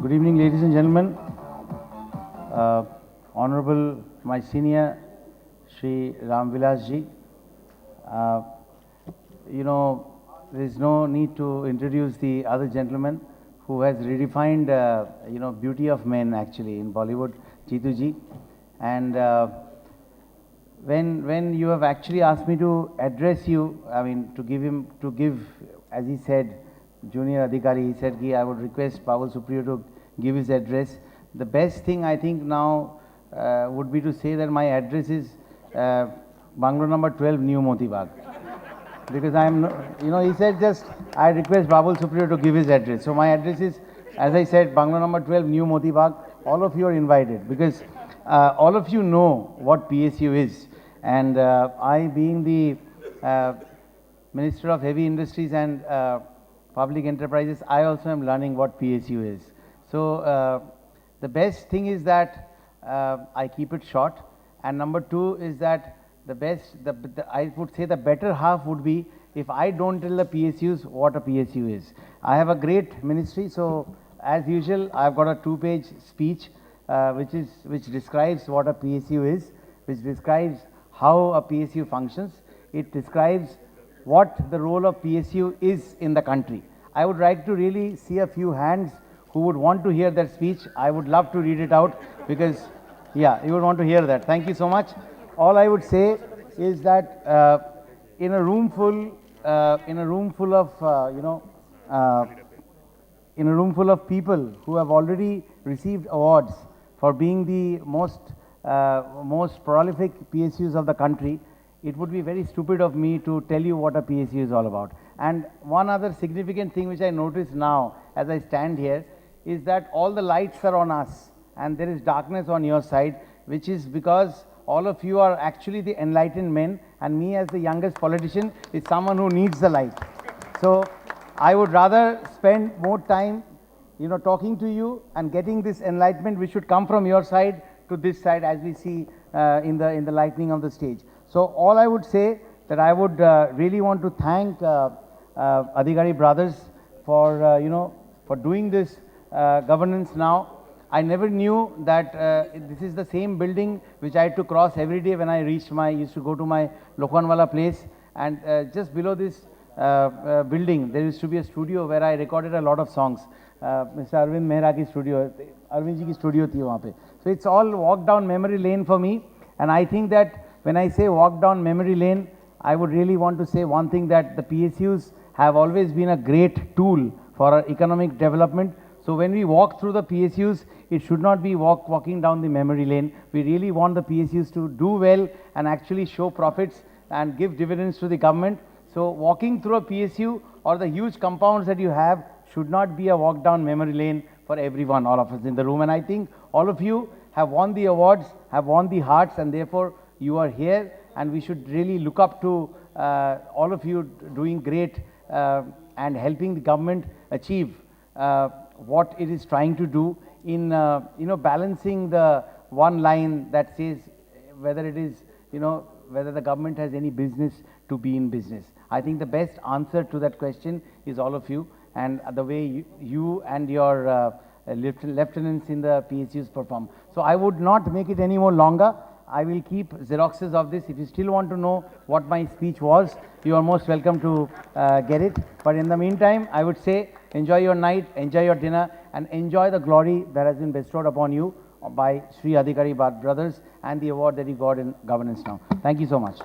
Good evening, ladies and gentlemen. Honorable, my senior, Shri Ramvilas ji. There is no need to introduce the other gentleman who has redefined, beauty of men actually in Bollywood, Jeetu ji. And when you have actually asked me to address you, to give, as he said, Junior Adhikari, he said, I would request Babul Supriyo to give his address. The best thing I think now would be to say that my address is Bungalow number 12, New Moti Bagh. Because he said I request Babul Supriyo to give his address. So my address is, as I said, Bungalow number 12, New Moti Bagh. All of you are invited because all of you know what PSU is. And I, being the Minister of Heavy Industries and Public Enterprises, I also am learning what PSU is. So the best thing is that I keep it short. And number two is that I would say the better half would be if I don't tell the PSUs what a PSU is. I have a great ministry, so as usual, I've got a 2-page speech which describes what a PSU is, which describes how a PSU functions. It describes what the role of PSU is in the country. I would like to really see a few hands who would want to hear that speech. I would love to read it out because, yeah, you would want to hear that. Thank you so much. All I would say is that in a room full of people who have already received awards for being the most prolific PSUs of the country, it would be very stupid of me to tell you what a PSU is all about. And one other significant thing which I notice now as I stand here is that all the lights are on us and there is darkness on your side, which is because all of you are actually the enlightened men, and me as the youngest politician is someone who needs the light. So I would rather spend more time, talking to you and getting this enlightenment which should come from your side to this side, as we see in the lightning of the stage. So all I would say that I would really want to thank Adhikari brothers for doing this governance now. I never knew that this is the same building which I had to cross every day when I used to go to my Lokhanwala place, and just below this building there used to be a studio where I recorded a lot of songs. Mr. Arvind Mehra ki studio, Arvind ji ki studio thi wahan pe. So it's all walk down memory lane for me, and I think that when I say walk down memory lane, I would really want to say one thing, that the PSUs have always been a great tool for our economic development. So when we walk through the PSUs, it should not be walking down the memory lane. We really want the PSUs to do well and actually show profits and give dividends to the government. So walking through a PSU or the huge compounds that you have should not be a walk down memory lane for everyone, all of us in the room. And I think all of you have won the awards, have won the hearts, and therefore you are here, and we should really look up to all of you doing great and helping the government achieve what it is trying to do in balancing the one line that says whether it is whether the government has any business to be in business. I think the best answer to that question is all of you, and the way you and your lieutenants in the PSUs perform. So I would not make it any more longer. I will keep Xeroxes of this. If you still want to know what my speech was, you are most welcome to get it. But in the meantime, I would say enjoy your night, enjoy your dinner, and enjoy the glory that has been bestowed upon you by Sri Adhikari brothers and the award that you got in governance now. Thank you so much.